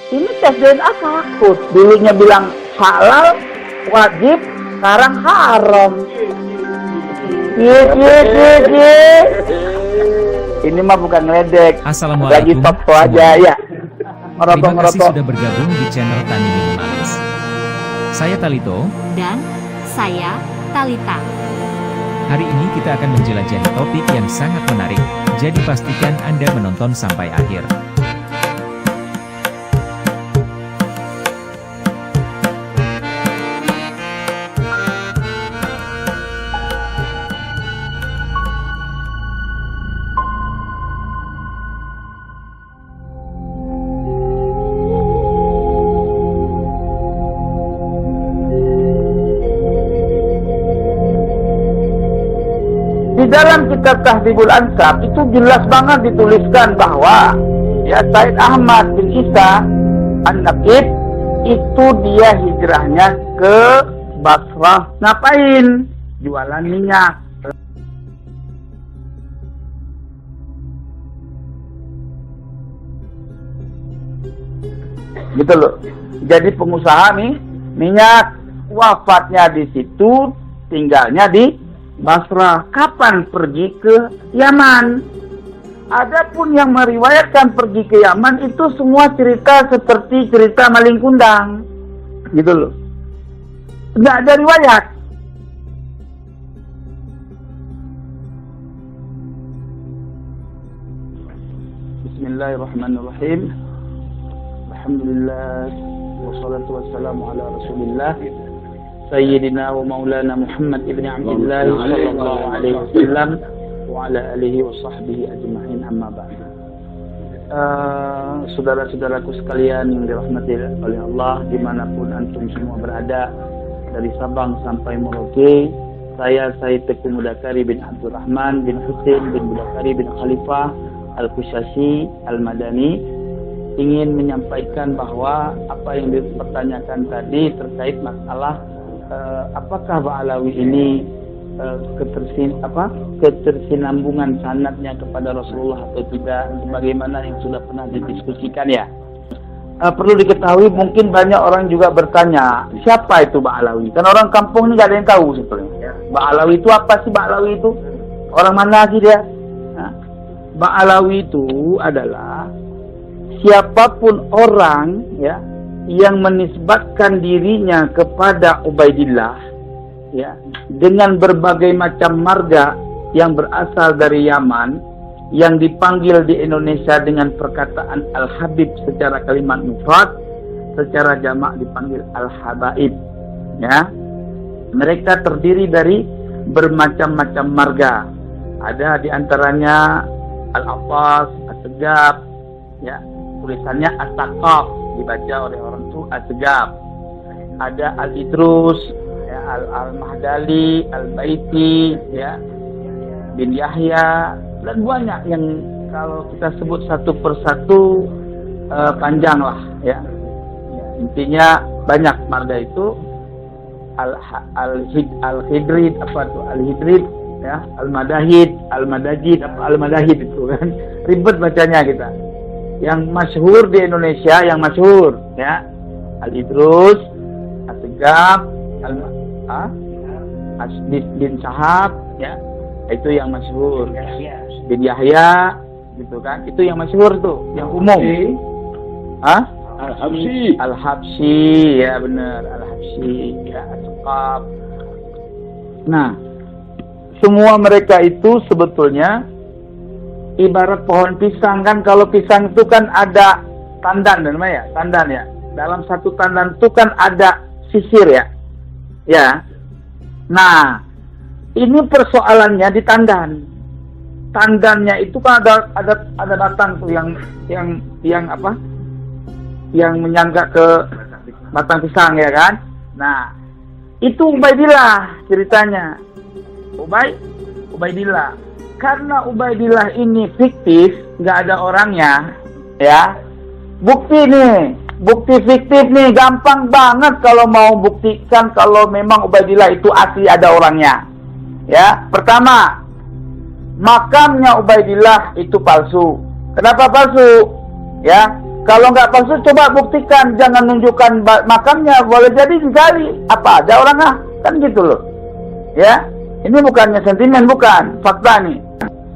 Ini tes DNA takut. Dulunya bilang halal, wajib, sekarang haram. Ini mah bukan ngeledek. Assalamualaikum. Lagi toko aja ya. Terima kasih sudah bergabung di channel Tani Minimalis. Saya Talito. Dan saya Talita. Hari ini kita akan menjelajahi topik yang sangat menarik, jadi pastikan Anda menonton sampai akhir. Di dalam kitab Tahdzibul Ansab itu jelas banget dituliskan bahwa ya Said Ahmad bin Isa An-Naqib itu dia hijrahnya ke Basrah. Ngapain? Jualan minyak. Gitu loh. Jadi pengusaha nih minyak, wafatnya di situ, tinggalnya di Basrah. Kapan pergi ke Yaman? Adapun yang meriwayatkan pergi ke Yaman itu semua cerita seperti cerita maling kundang, gitu loh. Nggak ada riwayat. Bismillahirrahmanirrahim. Alhamdulillah wassalatu wassalamu ala Rasulillah Sayyidina wa maulana Muhammad ibn Abdullah sallallahu alaihi wasallam wa ala alihi wa sahbihi ajma'in, amma ba'd. Saudara-saudaraku sekalian yang dirahmati oleh Allah dimanapun antum semua berada, dari Sabang sampai Merauke, saya Said Teguh Mudakari bin Abdurrahman bin Husain bin Mudakari bin Khalifah Al-Qushasi Al-Madani ingin menyampaikan bahwa apa yang dipertanyakan tadi terkait masalah apakah Ba'alawi ini ketersinambungan sanadnya kepada Rasulullah atau tidak, bagaimana yang sudah pernah didiskusikan ya. Perlu diketahui, mungkin banyak orang juga bertanya, siapa itu Ba'alawi? Kan orang kampung ini gak ada yang tahu sebetulnya. Ba'alawi itu apa sih? Ba'alawi itu orang mana sih dia? Ba'alawi itu adalah siapapun orang ya yang menisbatkan dirinya kepada Ubaidillah ya dengan berbagai macam marga yang berasal dari Yaman, yang dipanggil di Indonesia dengan perkataan Al-Habib secara kalimat mufrad, secara jamak dipanggil Al-Habaib ya. Mereka terdiri dari bermacam-macam marga. Ada di antaranya Al-Abbas, As-Segaf ya, tulisannya As-Saqaf, dibaca oleh orang itu As-Segaf. Ada Al-Idrus ya, Al-Mahdali, Al-Baiti ya, bin Yahya, dan banyak yang kalau kita sebut satu persatu panjang lah ya. Intinya banyak marga itu. Al-Hidrid apa tuh? Al-Hidrid ya, Al-Madahid, Al-Madajid apa Al-Madahid itu kan. Ribet bacanya kita. Yang masyhur di Indonesia, yang masyhur ya, Al-Idrus, As-Segaf, bin Sahab ya, itu yang masyhur. Bin Yahya gitu kan, itu yang masyhur tuh, yang umum. Al-Habsyi. Al-Habsyi ya, benar, Al-Habsyi ya, As-Saqaf. Nah, semua mereka itu sebetulnya ibarat pohon pisang kan. Kalau pisang itu kan ada tandan, namanya ya, tandan ya. Dalam satu tandan itu kan ada sisir ya. Ya. Nah, ini persoalannya di tandan. Tandannya itu kan ada batang tuh yang apa? Yang menyangga ke batang pisang ya kan. Nah, itu Ubaidillah ceritanya. Ubaidillah. Karena Ubaidillah ini fiktif, nggak ada orangnya, ya. Bukti fiktif nih, gampang banget kalau mau buktikan kalau memang Ubaidillah itu asli ada orangnya. Ya, pertama, makamnya Ubaidillah itu palsu. Kenapa palsu? Ya, Kalau nggak palsu, coba buktikan, jangan nunjukkan makamnya, boleh jadi digali. Apa ada orang kan gitu loh. Ya, ini bukannya sentimen, bukan, fakta nih.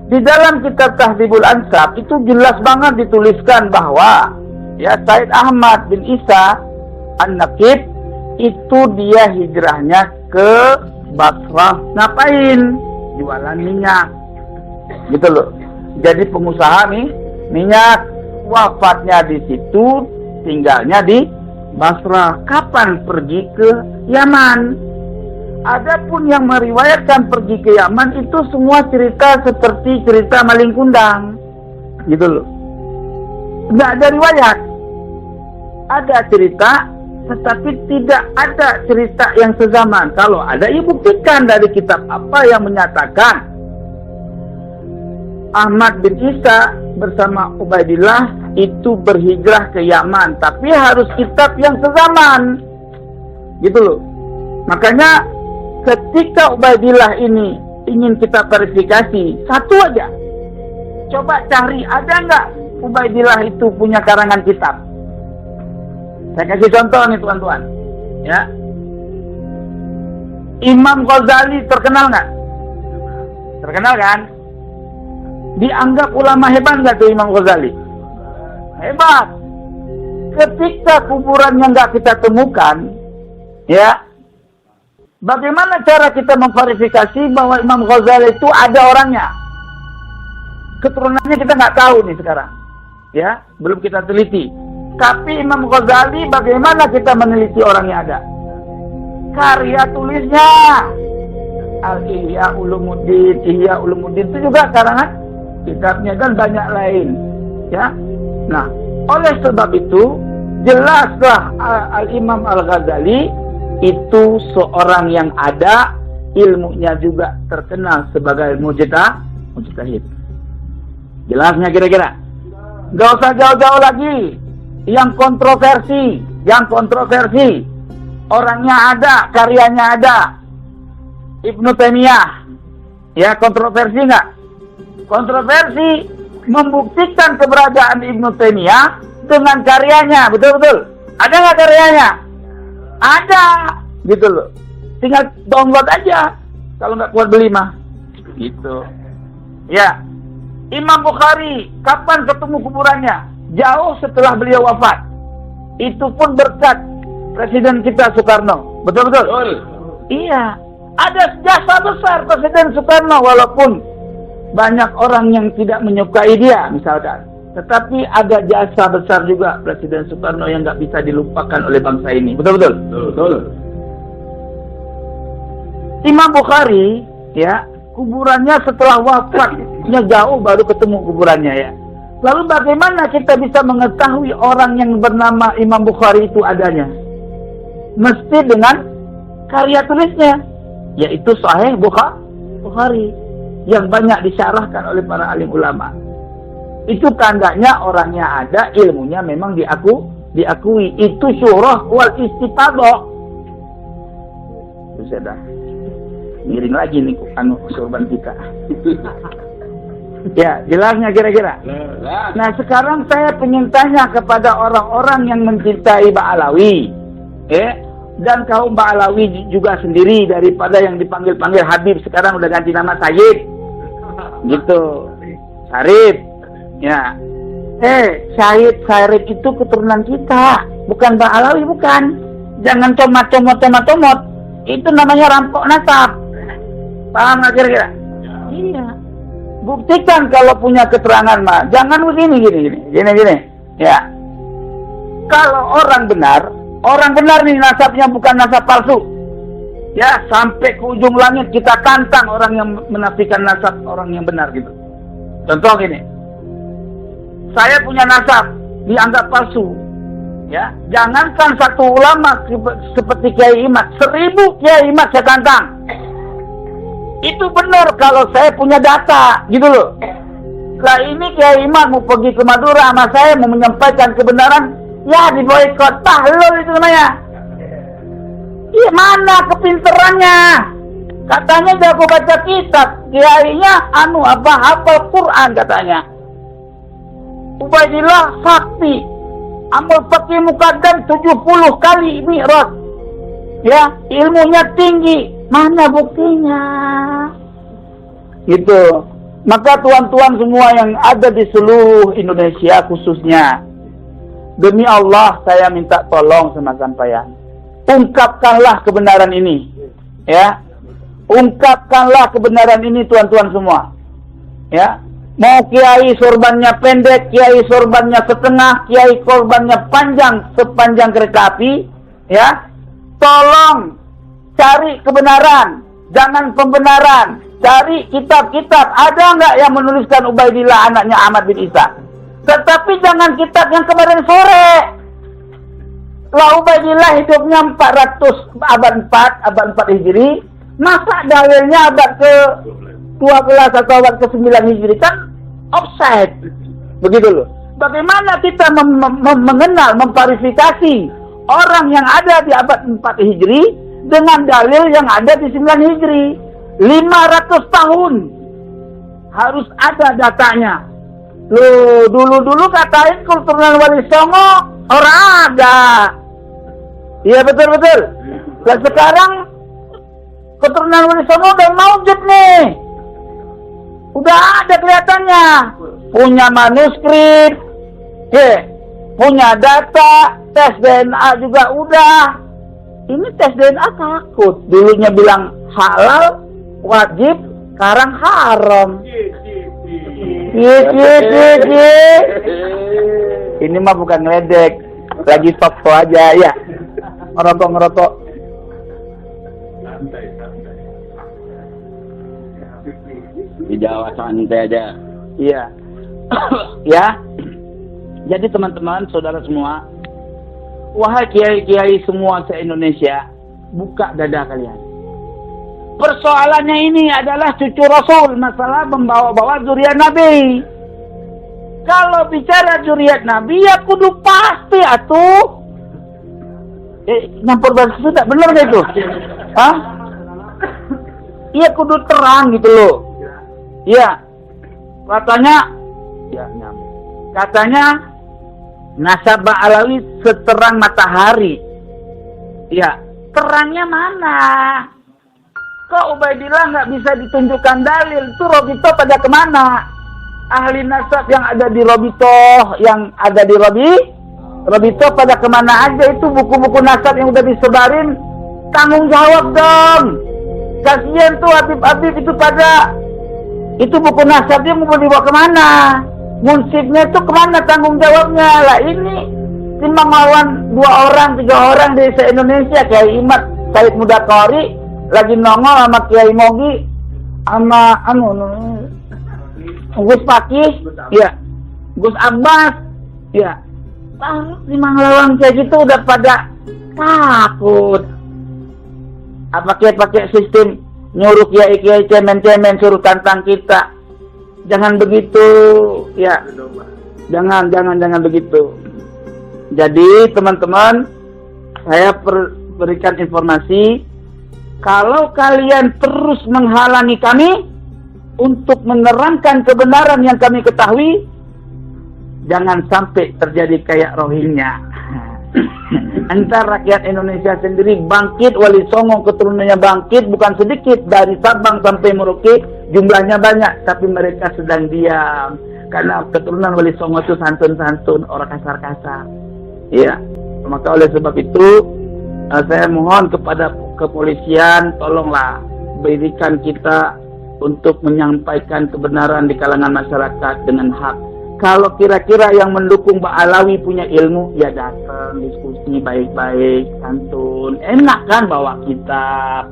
Di dalam kitab Tahdzibul Ansab itu jelas banget dituliskan bahwa ya Said Ahmad bin Isa An-Naqib itu dia hijrahnya ke Basrah. Ngapain? Jualan minyak. Gitu loh. Jadi pengusaha nih minyak, wafatnya di situ, tinggalnya di Basrah. Kapan pergi ke Yaman? Adapun yang meriwayatkan pergi ke Yaman itu semua cerita seperti cerita maling kundang. Gitu loh. Nggak ada riwayat. Ada cerita, tetapi tidak ada cerita yang sezaman. Kalau ada, ya buktikan dari kitab apa yang menyatakan Ahmad bin Isa bersama Ubaidillah itu berhijrah ke Yaman. Tapi harus kitab yang sezaman. Gitu loh. Makanya ketika Ubaidillah ini ingin kita verifikasi, satu aja. Coba cari, ada nggak Ubaidillah itu punya karangan kitab? Saya kasih contoh nih tuan-tuan. Ya. Imam Ghazali terkenal nggak? Terkenal kan? Dianggap ulama hebat nggak tuh Imam Ghazali? Hebat. Ketika kuburannya nggak kita temukan, ya, bagaimana cara kita memverifikasi bahwa Imam Ghazali itu ada orangnya? Keturunannya kita nggak tahu nih sekarang, ya, belum kita teliti. Tapi Imam Ghazali, bagaimana kita meneliti orangnya ada? Karya tulisnya, Al-Ihya Ulumuddin, Ihya Ulumuddin itu juga karangan kitabnya dan banyak lain, ya. Nah, oleh sebab itu jelaslah Al-Imam Al-Ghazali itu seorang yang ada ilmunya juga terkenal sebagai mujtahid. Jelasnya kira-kira. Gak usah jauh-jauh lagi. Yang kontroversi. Orangnya ada, karyanya ada. Ibnu Taimiyah. Ya, kontroversi nggak? Kontroversi membuktikan keberadaan Ibnu Taimiyah dengan karyanya, betul-betul. Ada nggak karyanya? Ada, gitu loh. Tinggal download aja. Kalau nggak kuat beli mah, gitu. Ya, Imam Bukhari, kapan ketemu kuburannya? Jauh setelah beliau wafat. Itu pun berkat Presiden kita Soekarno. Betul-betul? Betul. Iya. Ada jasa besar Presiden Soekarno, walaupun banyak orang yang tidak menyukai dia, misalkan. Tetapi ada jasa besar juga Presiden Soekarno yang nggak bisa dilupakan oleh bangsa ini. Betul-betul? Betul. Imam Bukhari, ya, kuburannya setelah wafatnya jauh baru ketemu kuburannya, ya. Lalu bagaimana kita bisa mengetahui orang yang bernama Imam Bukhari itu adanya? Mesti dengan karya tulisnya, yaitu Sahih Bukhari yang banyak disyarahkan oleh para alim ulama. Itu tandanya orangnya ada, ilmunya memang diakui. Itu syurah wal istiqadah. Sudah miring lagi nih sorban kita. Ya, jelasnya kira-kira. Nah, sekarang saya ingin tanya kepada orang-orang yang mencintai Ba'alawi, dan kaum Ba'alawi juga sendiri, daripada yang dipanggil-panggil Habib, sekarang udah ganti nama Sayyid, gitu, Syarif. Ya, Syahid Syarif itu keturunan kita, bukan Ba'alawi, bukan. Jangan comot. Itu namanya rampok nasab. Paham nggak kira-kira? Iya. Buktikan kalau punya keterangan mah. Jangan begini. Ya. Kalau orang benar nih nasabnya bukan nasab palsu. Ya, sampai ke ujung langit kita tantang orang yang menafikan nasab orang yang benar gitu. Contoh gini. Saya punya nasab dianggap palsu. Ya, jangankan satu ulama seperti Kiai Imad, 1000 Kiai Imad saya tantang. Itu benar kalau saya punya data, gitu loh. Lah ini Kiai Imam mau pergi ke Madura sama saya mau menyampaikan kebenaran, ya diboikot, tahlul itu namanya. Iya, mana kepinterannya? Katanya jago baca kitab, kiainya hafal Quran katanya. Ubaidillah sakti, Amal fakih muqaddam 70 kali mi'raj. Ya, ilmunya tinggi. Mana buktinya? Gitu. Maka tuan-tuan semua yang ada di seluruh Indonesia khususnya, demi Allah saya minta tolong sama sampeyan. Ungkapkanlah kebenaran ini. Ya. Ungkapkanlah kebenaran ini tuan-tuan semua. Ya. Mau kiai sorbannya pendek, kiai sorbannya setengah, kiai sorbannya panjang sepanjang kereta api, ya. Tolong cari kebenaran, jangan pembenaran. Cari kitab-kitab. Ada nggak yang menuliskan Ubaidillah anaknya Ahmad bin Isa? Tetapi jangan kitab yang kemarin sore. Lah Ubaidillah hidupnya 400 abad 4 Hijri. Masa dalilnya abad ke 12 atau abad ke 9 Hijri? Kan offside. Begitu loh. Bagaimana kita mengenal, memverifikasi orang yang ada di abad 4 Hijri dengan dalil yang ada di 9 Hijri? 500 tahun harus ada datanya. Loh, dulu-dulu katain keturunan Wali Songo orang ada. Iya betul-betul. Dan sekarang keturunan Wali Songo udah maujud nih. Udah ada kelihatannya. Punya manuskrip. Punya data. Tes DNA juga udah. Ini tes DNA takut. Dulunya bilang halal, wajib, sekarang haram. Ini mah bukan ngeledek, lagi toko aja ya. Ngerokok. Di Jawa santai aja. Iya. Ya. Jadi teman-teman, saudara semua, wahai kiai-kiai semua se-Indonesia, buka dada kalian. Persoalannya ini adalah cucu Rasul, masalah membawa-bawa zuriat Nabi. Kalau bicara zuriat Nabi, ya kudu pasti atuh. Nyampur bahasa Sunda, bener gak itu? Hah? Iya kudu terang gitu loh. Iya. Katanya, ya nyambung. Katanya nasabah Alawi seterang matahari. Ya, terangnya mana? Kok Ubaidillah nggak bisa ditunjukkan dalil? Itu Robito pada kemana? Ahli nasab yang ada di Robito pada kemana aja? Itu buku-buku nasab yang udah disebarin, tanggung jawab dong. Kasian tuh Habib-Habib itu pada, itu buku nasabnya mau dibawa kemana? Munsibnya itu kemana tanggung jawabnya? Lah ini timbang lawan 2 orang, 3 orang di se-Indonesia kayak Imad Said Mudakori lagi nongol sama Kiai Mogi sama Gus Pakih, ya, Gus Abbas, ya. Timbang lawan kayak gitu udah pada takut. Apa pakai sistem nyuruh kiai-kiai cemen-cemen suruh tantang kita. Jangan begitu, ya. Jangan begitu. Jadi teman-teman, saya berikan informasi, kalau kalian terus menghalangi kami untuk menerangkan kebenaran yang kami ketahui, jangan sampai terjadi kayak Rohingya. Entar rakyat Indonesia sendiri bangkit, Wali Songo keturunannya bangkit, bukan sedikit, dari Sabang sampai Merauke jumlahnya banyak, tapi mereka sedang diam karena keturunan Wali Songo itu santun-santun, orang kasar-kasar. Iya, maka oleh sebab itu saya mohon kepada kepolisian, tolonglah berikan kita untuk menyampaikan kebenaran di kalangan masyarakat dengan hak. Kalau kira-kira yang mendukung Mbak Alawi punya ilmu, ya datang diskusi baik-baik, santun. Enak kan bawa kitab,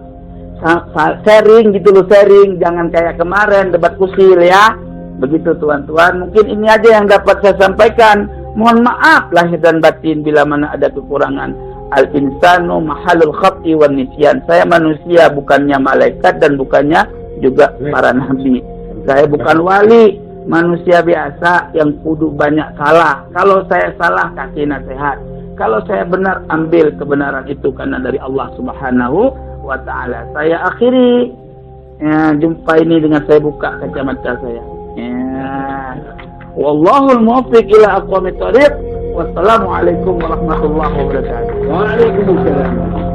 sharing gitu loh, sharing. Jangan kayak kemarin debat kusil ya. Begitu tuan-tuan, mungkin ini aja yang dapat saya sampaikan. Mohon maaf lahir dan batin bila mana ada kekurangan. Al-insanu mahalul khati wan nisyan. Saya manusia, bukannya malaikat dan bukannya juga para nabi. Saya bukan wali, manusia biasa yang kudu banyak salah. Kalau saya salah, kasih nasihat. Kalau saya benar, ambil kebenaran itu karena dari Allah Subhanahu wa ta'ala. Saya akhiri jumpa ini dengan saya buka kacamata saya. Wallahul muwaffiq ila aqwamit thoriq. Wassalamualaikum warahmatullahi wabarakatuh. Waalaikumsalam.